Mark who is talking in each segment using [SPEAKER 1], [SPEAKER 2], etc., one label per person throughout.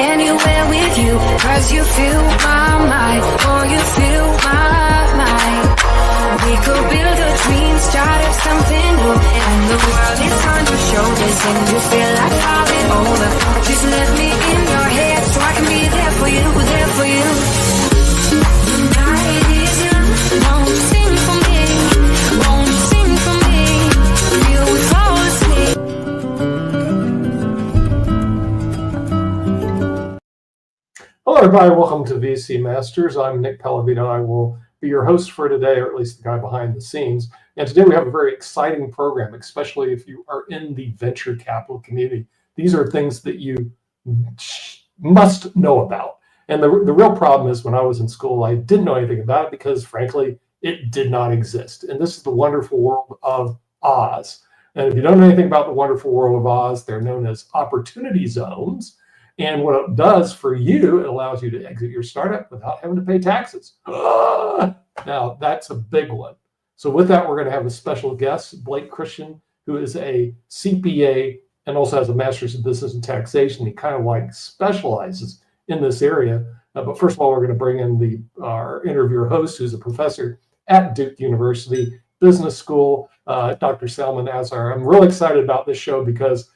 [SPEAKER 1] anywhere with you, 'cause you fill my mind, or you fill my mind. We could build a dream, start up something new, and the world is on your shoulders, and you feel like falling over. Just let me in your head, so I can be there for you, there for you. The night is young, won't you sing for me? Won't you sing for me? Till we fall asleep.
[SPEAKER 2] Hello, everybody. Welcome to VC Masters. I'm Nick Pellavino. I will be your host for today, or at least the guy behind the scenes. And today we have a very exciting program, especially if you are in the venture capital community. These are things that you must know about. And the real problem is when I was in school, I didn't know anything about it because, frankly, it did not exist. And this is the wonderful world of Oz. And if you don't know anything about the wonderful world of Oz, they're known as opportunity zones. And what it does for you, it allows you to exit your startup without having to pay taxes. Now, that's a big one. So with that, we're going to have a special guest, Blake Christian, who is a CPA and also has a master's in business and taxation. He kind of like specializes in this area. But first of all, we're going to bring in our interviewer host, who's a professor at Duke University Business School, Dr. Salman Azhar. I'm really excited about this show because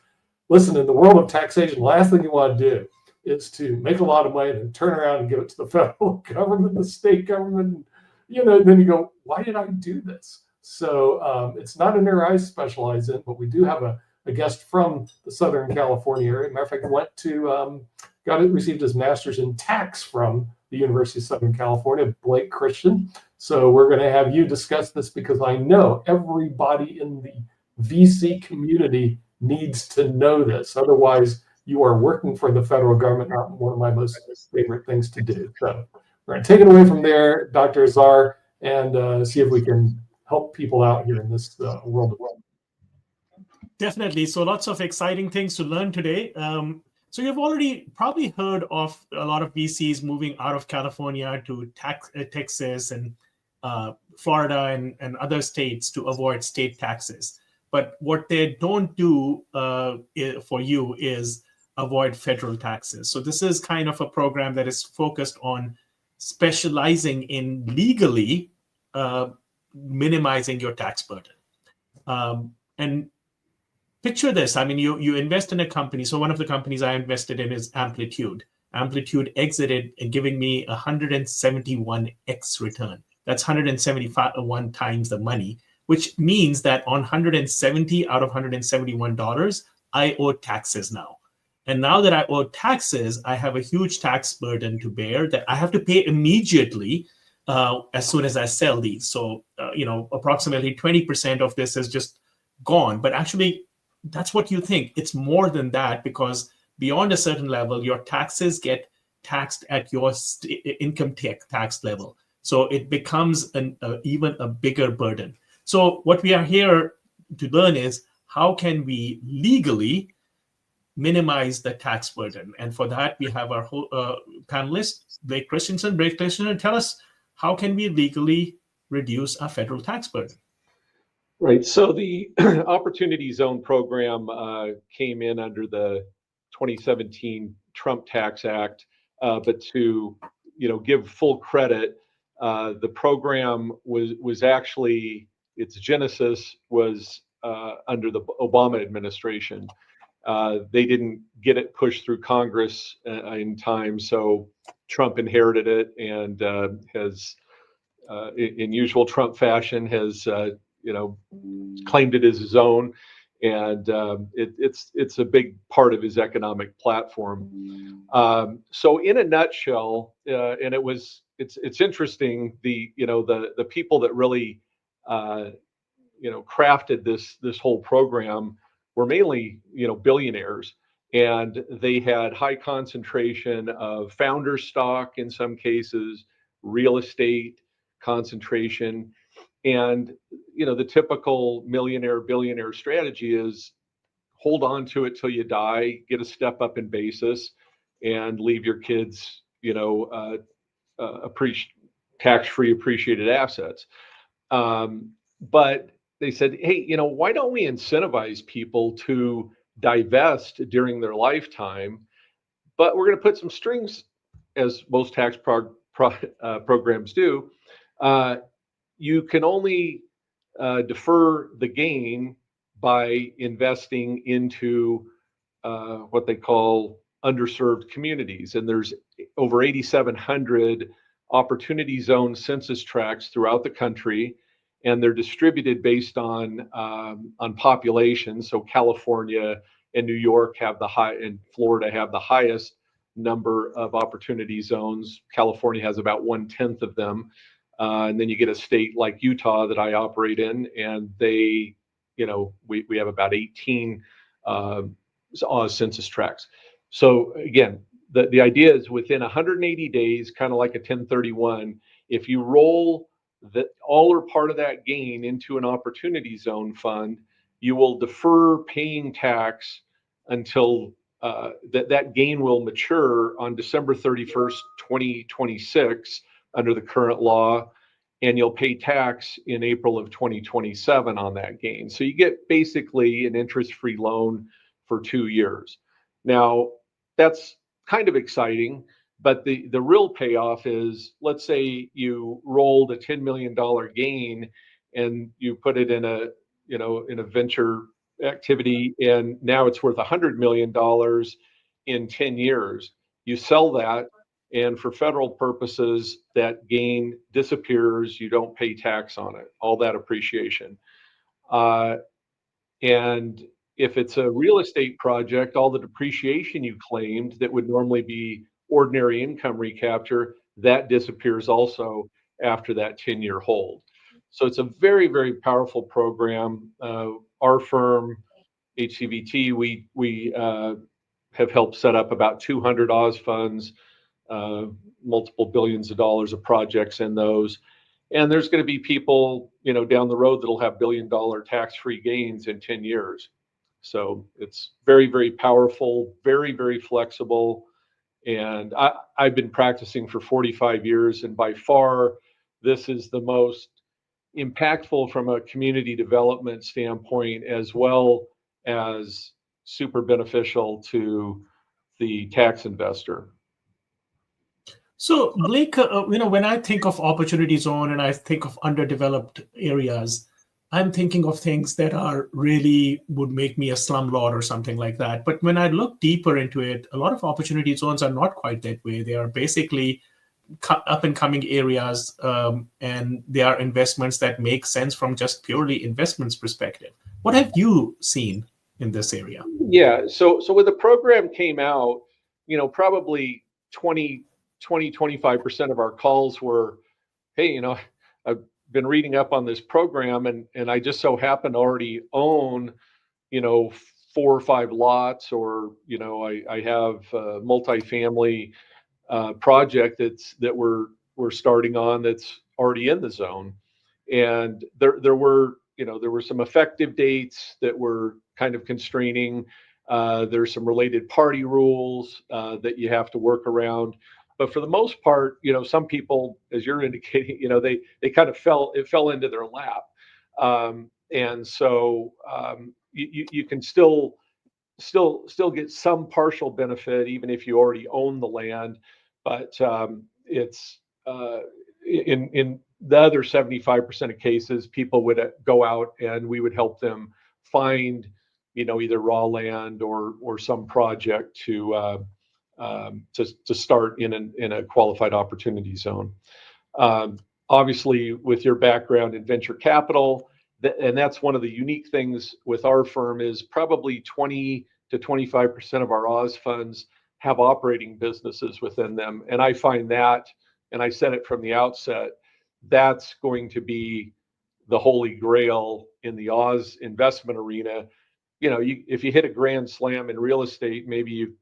[SPEAKER 2] listen, in the world of taxation, the last thing you want to do is to make a lot of money and turn around and give it to the federal government, the state government. Then you go, why did I do this? So it's not an area I specialize in, but we do have a guest from the Southern California area. Matter of fact, received his master's in tax from the University of Southern California, Blake Christian. So we're going to have you discuss this because I know everybody in the VC community needs to know this. Otherwise, you are working for the federal government, not one of my most favorite things to do. So we're going to take it away from there, Dr. Azhar, and see if we can help people out here in this world.
[SPEAKER 3] Definitely. So lots of exciting things to learn today. So you've already probably heard of a lot of VCs moving out of California to Texas and Florida and other states to avoid state taxes. But what they don't do for you is avoid federal taxes. So this is kind of a program that is focused on specializing in legally minimizing your tax burden. And picture this. I mean, you invest in a company. So one of the companies I invested in is Amplitude. Amplitude exited and giving me 171x return. That's 171 times the money, which means that on 170 out of $171, I owe taxes now. And now that I owe taxes, I have a huge tax burden to bear that I have to pay immediately as soon as I sell these. So, approximately 20% of this is just gone. But actually, that's what you think. It's more than that because beyond a certain level, your taxes get taxed at your income tax level. So it becomes even a bigger burden. So what we are here to learn is how can we legally minimize the tax burden? And for that, we have our panelist, Blake Christensen. Blake Christensen, tell us, how can we legally reduce our federal tax burden?
[SPEAKER 4] Right. So the Opportunity Zone program came in under the 2017 Trump Tax Act, but to give full credit, the program was actually, its genesis was under the Obama administration. They didn't get it pushed through Congress in time, so Trump inherited it and has, in usual Trump fashion, has claimed it as his own, and it's a big part of his economic platform. So in a nutshell, and it's interesting, the people that really crafted this whole program were mainly billionaires, and they had high concentration of founder stock in some cases, real estate concentration, and the typical millionaire billionaire strategy is hold on to it till you die, get a step up in basis, and leave your kids tax-free appreciated assets. But they said, hey, why don't we incentivize people to divest during their lifetime but we're going to put some strings, as most tax programs do. You can only defer the gain by investing into what they call underserved communities. And there's over 8,700 opportunity zone census tracts throughout the country, and they're distributed based on population. So California and New York have the high, and Florida have the highest number of opportunity zones. California has about 1/10 of them. And then you get a state like Utah that I operate in, and they, we have about 18 census tracts. So again, the idea is within 180 days, kind of like a 1031, if you roll all or part of that gain into an opportunity zone fund, you will defer paying tax until that gain will mature on December 31st, 2026 under the current law, and you'll pay tax in April of 2027 on that gain. So you get basically an interest-free loan for 2 years. Now, that's kind of exciting, but the real payoff is, let's say you rolled a $10 million gain and you put it in a venture activity, and now it's worth $100 million in 10 years. You sell that, and for federal purposes, that gain disappears. You don't pay tax on it, all that appreciation. And if it's a real estate project, all the depreciation you claimed that would normally be ordinary income recapture, that disappears also after that 10-year hold. So it's a very, very powerful program. Our firm, HCVT, we have helped set up about 200 Oz funds, multiple billions of dollars of projects in those. And there's going to be people, down the road that'll have billion-dollar tax-free gains in 10 years. So it's very, very powerful, very, very flexible. And I've been practicing for 45 years, and by far, this is the most impactful from a community development standpoint, as well as super beneficial to the tax investor.
[SPEAKER 3] So Blake, when I think of opportunity zone and I think of underdeveloped areas, I'm thinking of things that are really would make me a slumlord or something like that. But when I look deeper into it, a lot of opportunity zones are not quite that way. They are basically up and coming areas, and they are investments that make sense from just purely investments perspective. What have you seen in this area?
[SPEAKER 4] Yeah, so when the program came out, probably 25% of our calls were, hey, I've been reading up on this program, and I just so happen to already own, 4 or 5 lots, or, I have a multifamily project that we're starting on that's already in the zone. And there were some effective dates that were kind of constraining. There's some related party rules that you have to work around. But for the most part, some people, as you're indicating, they kind of fell into their lap. And so you can still get some partial benefit, even if you already own the land. But it's in the other 75% of cases, people would go out and we would help them find, either raw land or some project to start in a qualified opportunity zone. Obviously, with your background in venture capital, and that's one of the unique things with our firm, is probably 20 to 25% of our Oz funds have operating businesses within them. And I find that, and I said it from the outset, that's going to be the holy grail in the Oz investment arena. If you hit a grand slam in real estate, maybe you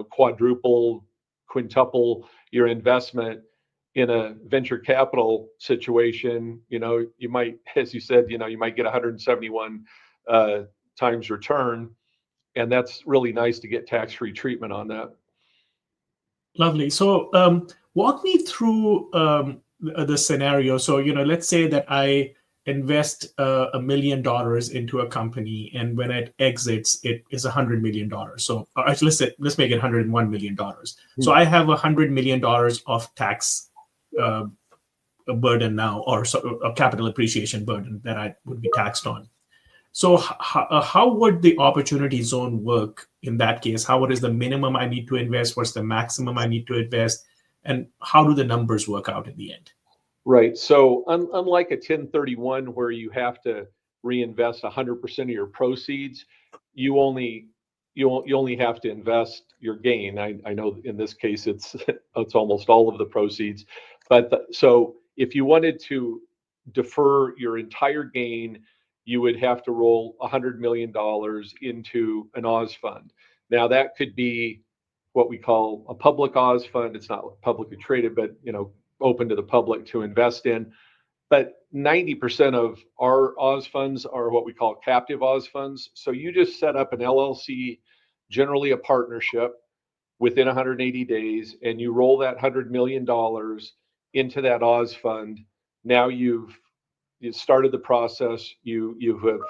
[SPEAKER 4] quadruple, quintuple your investment. In a venture capital situation, you might, as you said, you might get 171 times return, and that's really nice to get tax-free treatment on that.
[SPEAKER 3] Lovely. So walk me through the scenario. So, let's say that I invest $1 million into a company, and when it exits, it is $100 million. So let's make it $101 million. So I have $100 million of tax burden now, or a capital appreciation burden that I would be taxed on. So how would the opportunity zone work in that case? What is the minimum I need to invest? What's the maximum I need to invest? And how do the numbers work out in the end?
[SPEAKER 4] Right. So unlike a 1031 where you have to reinvest 100% of your proceeds, you only have to invest your gain. I know in this case it's almost all of the proceeds, but so if you wanted to defer your entire gain, you would have to roll $100 million into an Oz fund. Now that could be what we call a public Oz fund. It's not publicly traded, but open to the public to invest in. But 90% of our Oz funds are what we call captive Oz funds. So you just set up an LLC, generally a partnership, within 180 days, and you roll that $100 million into that Oz fund. Now you've started the process. You have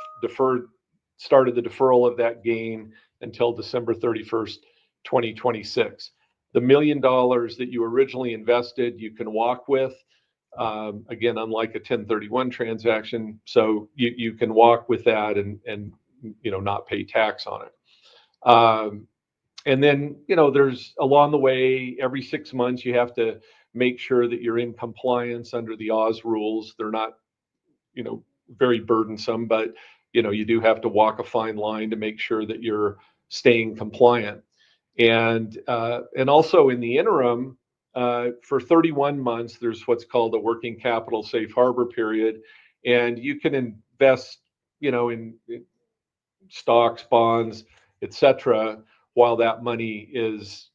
[SPEAKER 4] started the deferral of that gain until December 31st, 2026. The $1 million that you originally invested, you can walk with. Again, unlike a 1031 transaction, so you can walk with that and not pay tax on it. And then there's along the way, every 6 months you have to make sure that you're in compliance under the Oz rules. They're not very burdensome, but you do have to walk a fine line to make sure that you're staying compliant. And also in the interim, for 31 months, there's what's called a working capital safe harbor period, and you can invest, in stocks, bonds, etc., while that money is,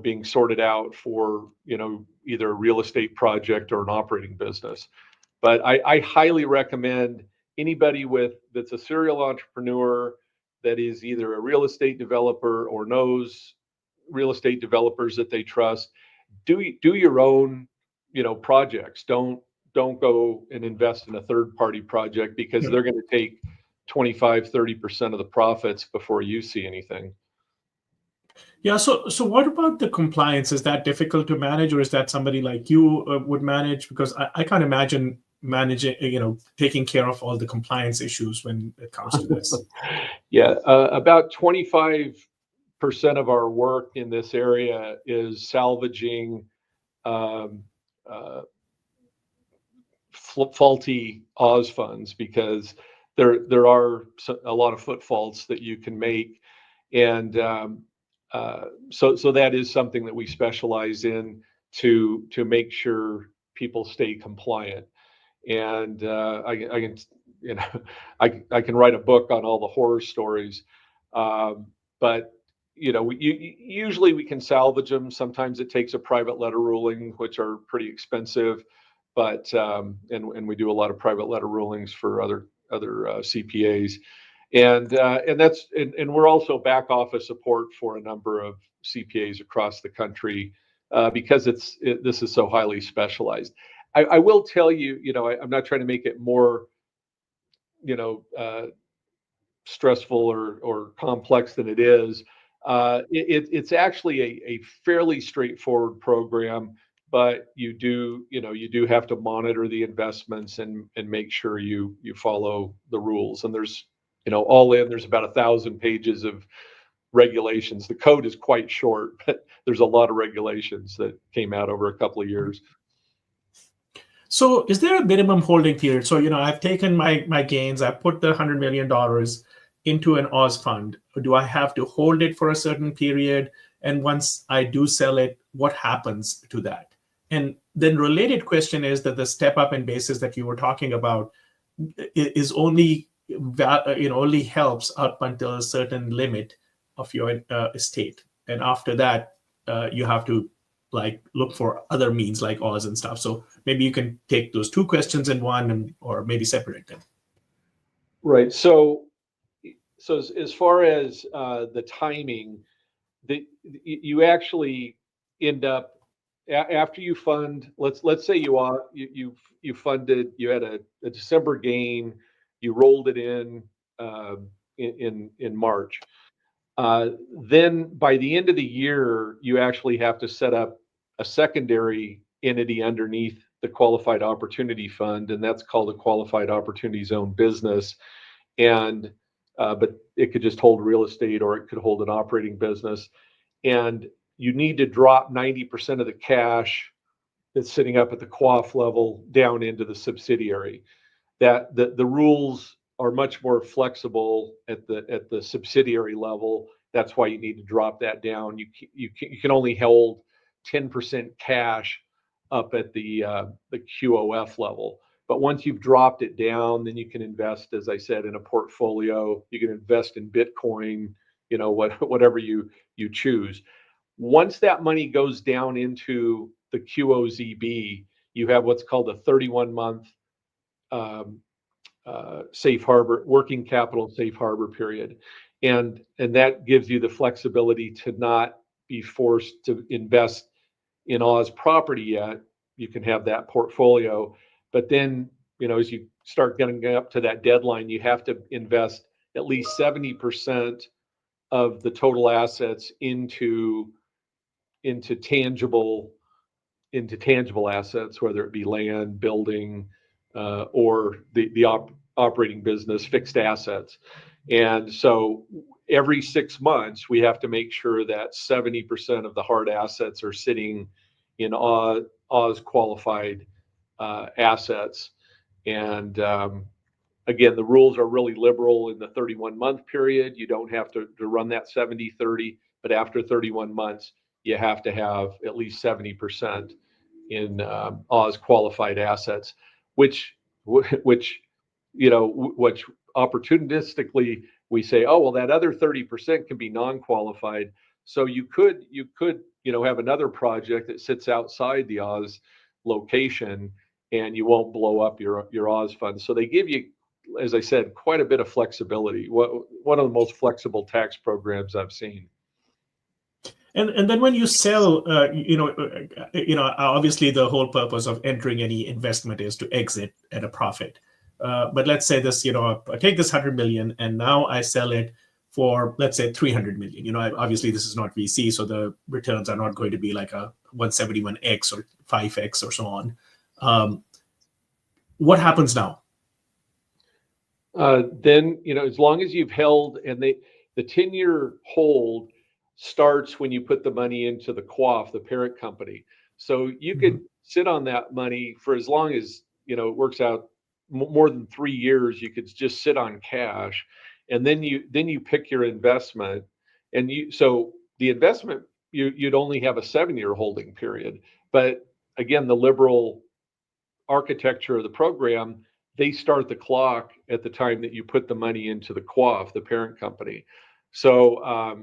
[SPEAKER 4] being sorted out for, either a real estate project or an operating business. But I highly recommend anybody that's a serial entrepreneur that is either a real estate developer or knows real estate developers that they trust, do your own, projects. Don't go and invest in a third party project because they're going to take 25-30% of the profits before you see anything.
[SPEAKER 3] Yeah. So what about the compliance? Is that difficult to manage, or is that somebody like you would manage? Because I can't imagine managing, taking care of all the compliance issues when it comes to this.
[SPEAKER 4] Yeah, about 25% of our work in this area is salvaging faulty Oz funds, because there are a lot of foot faults that you can make, and so that is something that we specialize in to make sure people stay compliant. And I can write a book on all the horror stories, but usually we can salvage them. Sometimes it takes a private letter ruling, which are pretty expensive, but and we do a lot of private letter rulings for other CPAs, and we're also back office support for a number of CPAs across the country because this is so highly specialized. I will tell you, I'm not trying to make it more, stressful or complex than it is. It's actually a fairly straightforward program, but you do have to monitor the investments and make sure you follow the rules. And there's, there's about 1,000 pages of regulations. The code is quite short, but there's a lot of regulations that came out over a couple of years.
[SPEAKER 3] So is there a minimum holding period? So, I've taken my gains, I've put the $100 million into an Oz fund. Do I have to hold it for a certain period? And once I do sell it, what happens to that? And then related question is that the step up in basis that you were talking about is only helps up until a certain limit of your estate. And after that, you have to look for other means like Oz and stuff. So maybe you can take those two questions in one, or maybe separate them.
[SPEAKER 4] Right. So as far as the timing, you actually end up after you fund, let's say you funded, you had a December gain, you rolled it in March. Then by the end of the year, you actually have to set up a secondary entity underneath the Qualified Opportunity Fund, and that's called a Qualified Opportunity Zone business. And but it could just hold real estate, or it could hold an operating business. And you need to drop 90% of the cash that's sitting up at the QOF level down into the subsidiary. That the rules are much more flexible at the subsidiary level. That's why you need to drop that down. You can only hold 10% cash up at the QOF level. But once you've dropped it down, then you can invest, as I said, in a portfolio. You can invest in Bitcoin, whatever you choose. Once that money goes down into the QOZB, you have what's called a 31-month safe harbor, working capital safe harbor period. And that gives you the flexibility to not be forced to invest in Oz property yet. You can have that portfolio, but then, as you start getting up to that deadline, you have to invest at least 70% of the total assets into tangible assets, whether it be land, building, or the operating business, fixed assets. And so every 6 months, we have to make sure that 70% of the hard assets are sitting in Oz qualified assets. And again, the rules are really liberal in the 31-month period. You don't have to run that 70-30, but after 31 months, you have to have at least 70% in Oz qualified assets, which opportunistically we say, oh, well, that other 30% can be non-qualified. So you could have another project that sits outside the Oz location, and you won't blow up your Oz fund. So they give you, as I said, quite a bit of flexibility. One of the most flexible tax programs I've seen.
[SPEAKER 3] And then when you sell, obviously the whole purpose of entering any investment is to exit at a profit. But let's say this, I take this 100 million and now I sell it for, let's say, 300 million. Obviously this is not VC, so the returns are not going to be like a 171x or 5x or so on. What happens now?
[SPEAKER 4] Then, as long as you've held, and the 10-year hold starts when you put the money into the QOF, the parent company. So you could sit on that money for as long as, it works out more than 3 years. You could just sit on cash, and then you pick your investment, and so the investment, you'd only have a 7-year holding period. But again, the liberal architecture of the program, they start the clock at the time that you put the money into the QOF, the parent company. So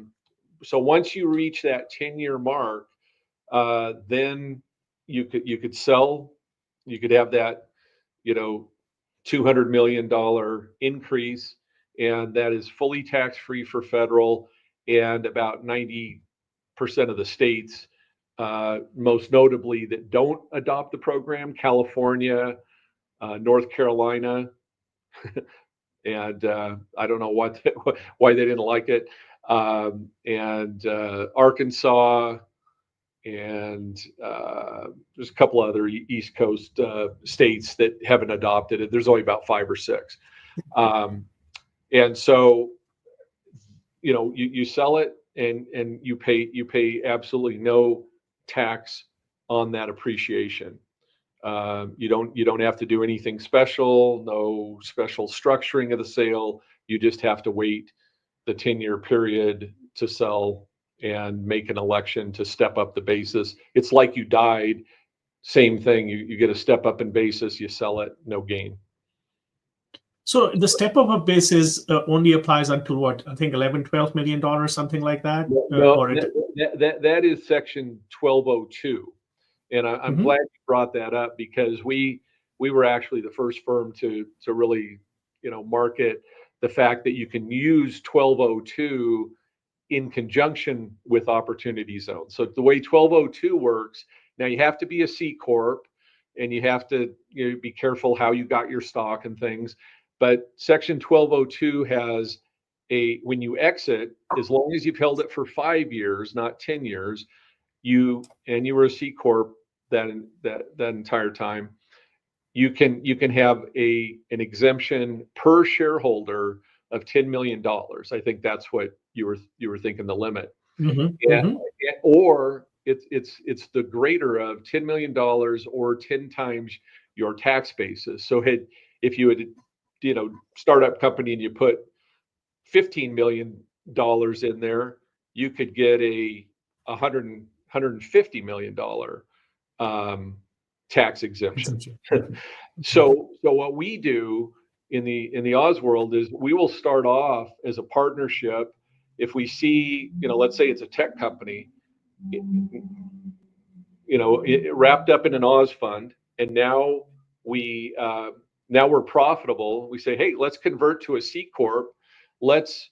[SPEAKER 4] once you reach that 10-year mark, then you could sell. You could have that, $200 million increase, and that is fully tax-free for federal, and about 90% of the states, most notably that don't adopt the program, California, North Carolina, and I don't know why they didn't like it, and Arkansas, and there's a couple other East Coast states that haven't adopted it. There's only about 5 or 6. And so, you sell it, and you pay absolutely no tax on that appreciation. You don't have to do anything special, no special structuring of the sale. You just have to wait the 10-year period to sell and make an election to step up the basis. It's like you died, same thing. You get a step up in basis, you sell it, no gain.
[SPEAKER 3] So the step up of basis only applies until what? I think $11-12 million, something like that.
[SPEAKER 4] No, that is Section 1202, and I'm glad you brought that up, because we were actually the first firm to really market the fact that you can use 1202 in conjunction with opportunity zones. So the way 1202 works Now you have to be a C corp, and you have to be careful how you got your stock and things. But Section 1202 has when you exit, as long as you've held it for 5 years, not 10 years, you were a C corp that entire time, you can have an exemption per shareholder of $10 million. I think that's what you were thinking, the limit. Or it's the greater of $10 million or 10 times your tax basis. So if you had startup company and you put $15 million in there, you could get a $150 million tax exemption. So what we do in the Oz world is we will start off as a partnership. If we see, let's say it's a tech company, wrapped up in an Oz fund, and now we're profitable. We say, hey, let's convert to a C corp. Let's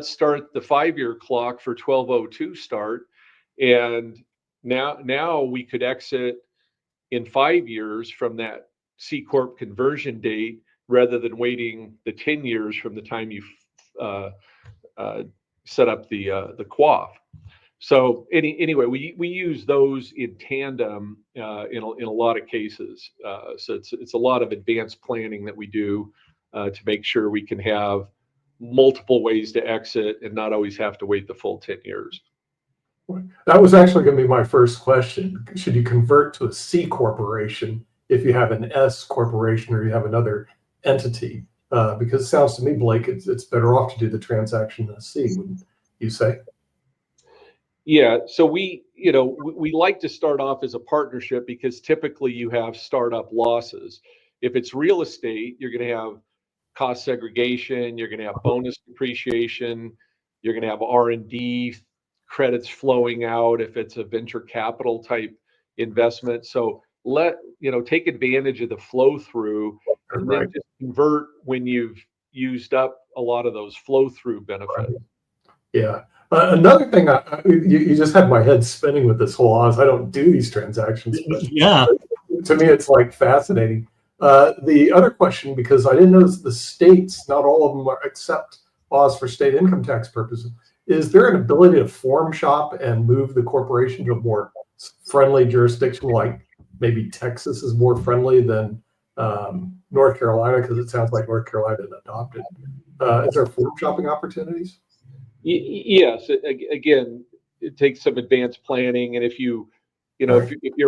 [SPEAKER 4] start the 5-year clock for 1202 start, and now we could exit in 5 years from that C corp conversion date, rather than waiting the 10 years from the time you set up the QOF. So anyway, we use those in tandem in a lot of cases. So it's a lot of advanced planning that we do to make sure we can have multiple ways to exit and not always have to wait the full 10 years.
[SPEAKER 2] That was actually going to be my first question. Should you convert to a C corporation if you have an S corporation or you have another entity? Because it sounds to me, Blake, it's better off to do the transaction in a C, wouldn't you say?
[SPEAKER 4] Yeah, so we like to start off as a partnership because typically you have startup losses. If it's real estate, you're going to have cost segregation, you're going to have bonus depreciation, you're going to have R&D credits flowing out if it's a venture capital type investment. So take advantage of the flow through, and then just convert when you've used up a lot of those flow through benefits.
[SPEAKER 2] Yeah. Another thing, you just had my head spinning with this whole Oz. I don't do these transactions, but to me, it's like fascinating. The other question, because I didn't know the states, not all of them accept Oz for state income tax purposes. Is there an ability to form shop and move the corporation to a more friendly jurisdiction, like maybe Texas is more friendly than North Carolina, because it sounds like North Carolina adopted? Is there form shopping opportunities?
[SPEAKER 4] Yes. Again, it takes some advanced planning, and if your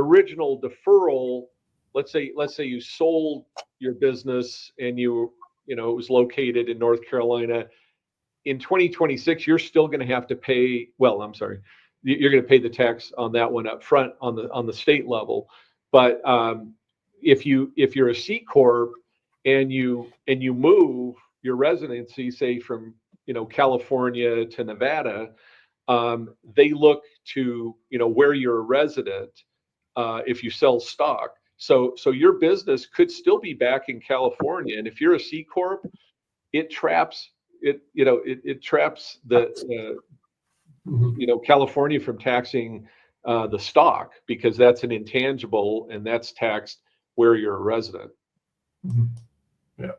[SPEAKER 4] original deferral, let's say you sold your business and it was located in North Carolina, in 2026 you're still going to have to pay. Well, I'm sorry, you're going to pay the tax on that one up front on the state level. But if you're a C corp and you move your residency, say from California to Nevada, they look to where you're a resident if you sell stock. So your business could still be back in California, and if you're a C corp, it traps the California from taxing the stock, because that's an intangible and that's taxed where you're a resident.
[SPEAKER 2] Yeah.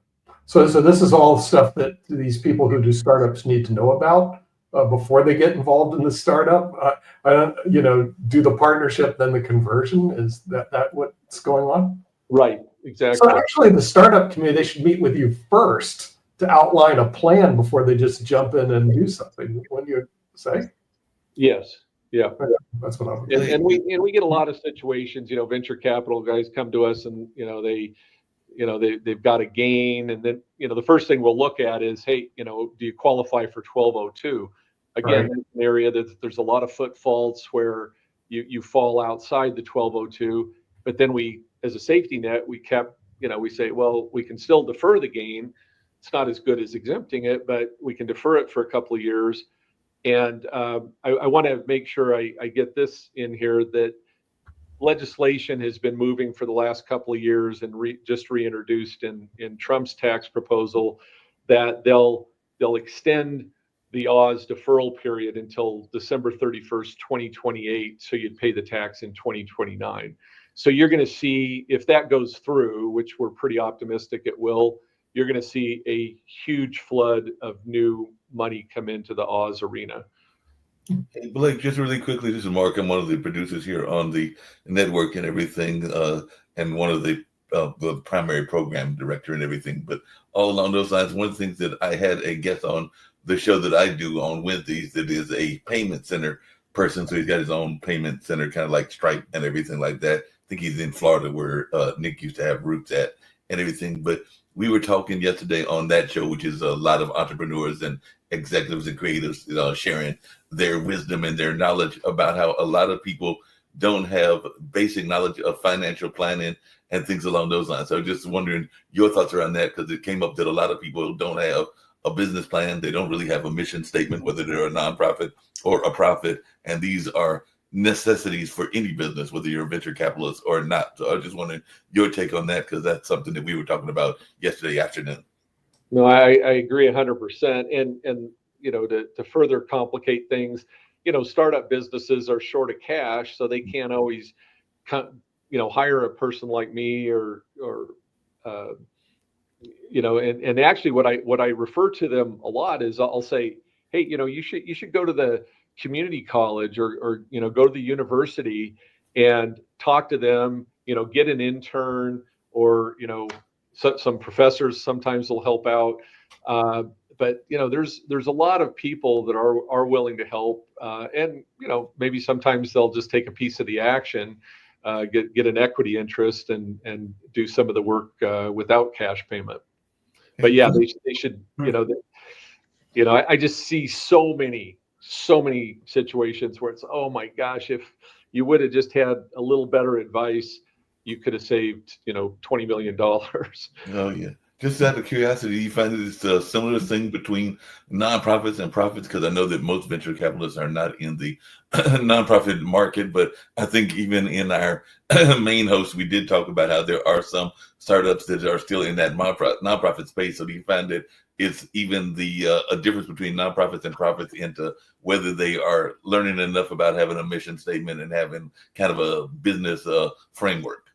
[SPEAKER 2] So this is all stuff that these people who do startups need to know about before they get involved in the startup. Do the partnership, then the conversion. Is that what's going on?
[SPEAKER 4] Right. Exactly.
[SPEAKER 2] So actually, the startup community, they should meet with you first to outline a plan before they just jump in and do something. What do you say?
[SPEAKER 4] Yes. Yeah.
[SPEAKER 2] That's what I'm.
[SPEAKER 4] And we get a lot of situations. Venture capital guys come to us, and they've got a gain, and then the first thing we'll look at is, hey, do you qualify for 1202? Again, That's an area that there's a lot of footfalls where you fall outside the 1202, but then we, as a safety net, we say, well, we can still defer the gain. It's not as good as exempting it, but we can defer it for a couple of years. And I want to make sure I get this in here, that legislation has been moving for the last couple of years and just reintroduced in Trump's tax proposal, that they'll extend the Oz deferral period until December 31st, 2028. So you'd pay the tax in 2029. So you're going to see, if that goes through, which we're pretty optimistic it will, you're going to see a huge flood of new money come into the Oz arena.
[SPEAKER 5] Hey, Blake, just really quickly, this is Mark. I'm one of the producers here on the network and everything, and one of the primary program director and everything. But all along those lines, one of the things that I had a guest on the show that I do on Wednesdays that is a payment center person. So he's got his own payment center, kind of like Stripe and everything like that. I think he's in Florida where Nick used to have roots at and everything. But we were talking yesterday on that show, which is a lot of entrepreneurs and executives and creatives sharing their wisdom and their knowledge about how a lot of people don't have basic knowledge of financial planning and things along those lines. So I'm just wondering your thoughts around that, because it came up that a lot of people don't have a business plan. They don't really have a mission statement, whether they're a nonprofit or a profit. And these are necessities for any business, whether you're a venture capitalist or not. So I was just wondering your take on that, because that's something that we were talking about yesterday afternoon.
[SPEAKER 4] No, I agree 100%. And you know, to further complicate things, you know, startup businesses are short of cash, so they can't always, you know, hire a person like me or you know, and actually what I refer to them a lot is I'll say, hey, you know, you should go to the community college or you know, go to the university and talk to them, you know, get an intern, or, you know, some professors sometimes will help out. But you know, there's a lot of people that are willing to help, and you know, maybe sometimes they'll just take a piece of the action, get an equity interest, and do some of the work without cash payment. But yeah, they should, you know, I just see so many situations where it's, oh my gosh, if you would have just had a little better advice, you could have saved, you know, $20 million.
[SPEAKER 5] Oh yeah. Just out of curiosity, do you find that it's a similar thing between nonprofits and profits? Because I know that most venture capitalists are not in the nonprofit market, but I think even in our main host, we did talk about how there are some startups that are still in that nonprofit space. So do you find that it's even a difference between nonprofits and profits into whether they are learning enough about having a mission statement and having kind of a business framework?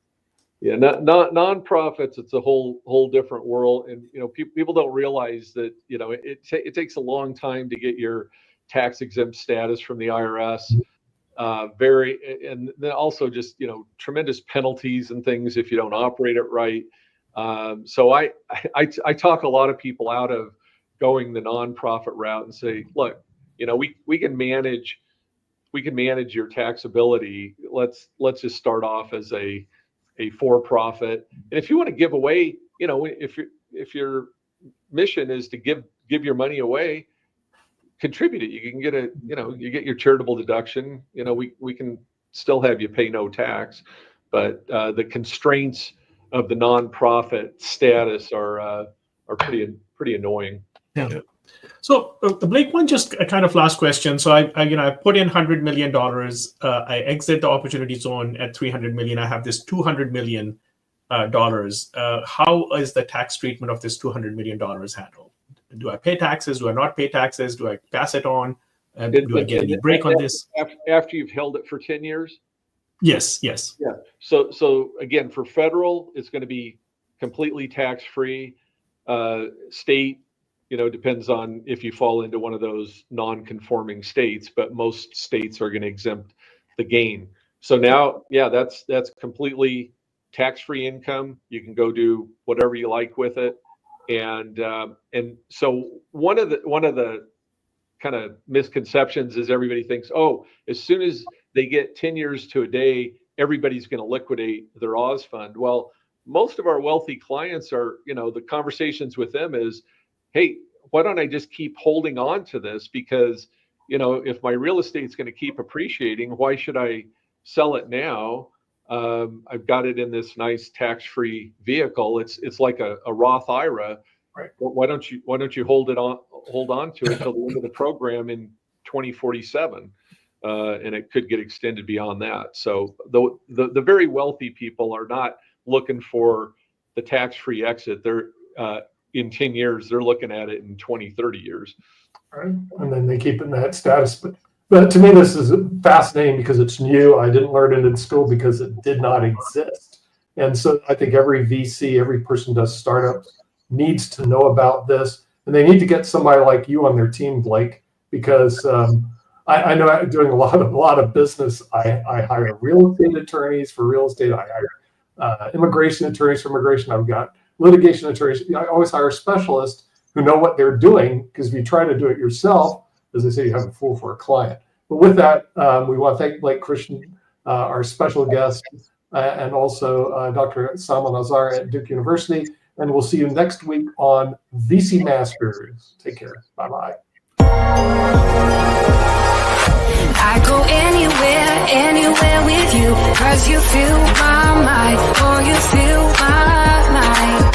[SPEAKER 4] Yeah, not nonprofits. It's a whole different world, and you know, people don't realize that, you know, it takes a long time to get your tax exempt status from the IRS. And then also just, you know, tremendous penalties and things if you don't operate it right. So I talk a lot of people out of going the nonprofit route and say, look, you know, we can manage your taxability. Let's just start off as a for-profit. And if you want to give away, you know, if your mission is to give your money away, contribute it. You can get you get your charitable deduction. You know, we can still have you pay no tax, but the constraints of the nonprofit status are pretty annoying.
[SPEAKER 3] Yeah. So Blake, one just a kind of last question. So I put in $100 million. I exit the opportunity zone at $300 million. I have this $200 million. How is the tax treatment of this $200 million handled? Do I pay taxes? Do I not pay taxes? Do I pass it on? Do I get any break on this?
[SPEAKER 4] After you've held it for 10 years?
[SPEAKER 3] Yes.
[SPEAKER 4] Yeah. So again, for federal, it's going to be completely tax-free. State, you know, depends on if you fall into one of those non-conforming states, but most states are going to exempt the gain. So now, yeah, that's completely tax-free income. You can go do whatever you like with it. And so one of the kind of misconceptions is everybody thinks, oh, as soon as they get 10 years to a day, everybody's going to liquidate their Oz fund. Well, most of our wealthy clients are, you know, the conversations with them is, hey, why don't I just keep holding on to this? Because, you know, if my real estate's going to keep appreciating, why should I sell it now? I've got it in this nice tax-free vehicle. It's like a Roth IRA.
[SPEAKER 2] Right.
[SPEAKER 4] But why don't you hold on to it until the end of the program in 2047? And it could get extended beyond that. So the very wealthy people are not looking for the tax-free exit. They're in 10 years, they're looking at it in 20, 30 years.
[SPEAKER 2] right? And then they keep it in that status. But to me, this is fascinating because it's new. I didn't learn it in school because it did not exist. And so I think every VC, every person who does startups needs to know about this. And they need to get somebody like you on their team, Blake, because I know I'm doing a lot of business. I hire real estate attorneys for real estate. I hire immigration attorneys for immigration. I've got litigation attorneys. I always hire specialists who know what they're doing, because if you try to do it yourself, as they say, you have a fool for a client. But with that, we want to thank Blake Christian, our special guest, and also Dr. Salman Azhar at Duke University. And we'll see you next week on VC Masters. Take care. Bye-bye.
[SPEAKER 1] I go anywhere with you, 'cause you fill my mind, or you fill my mind.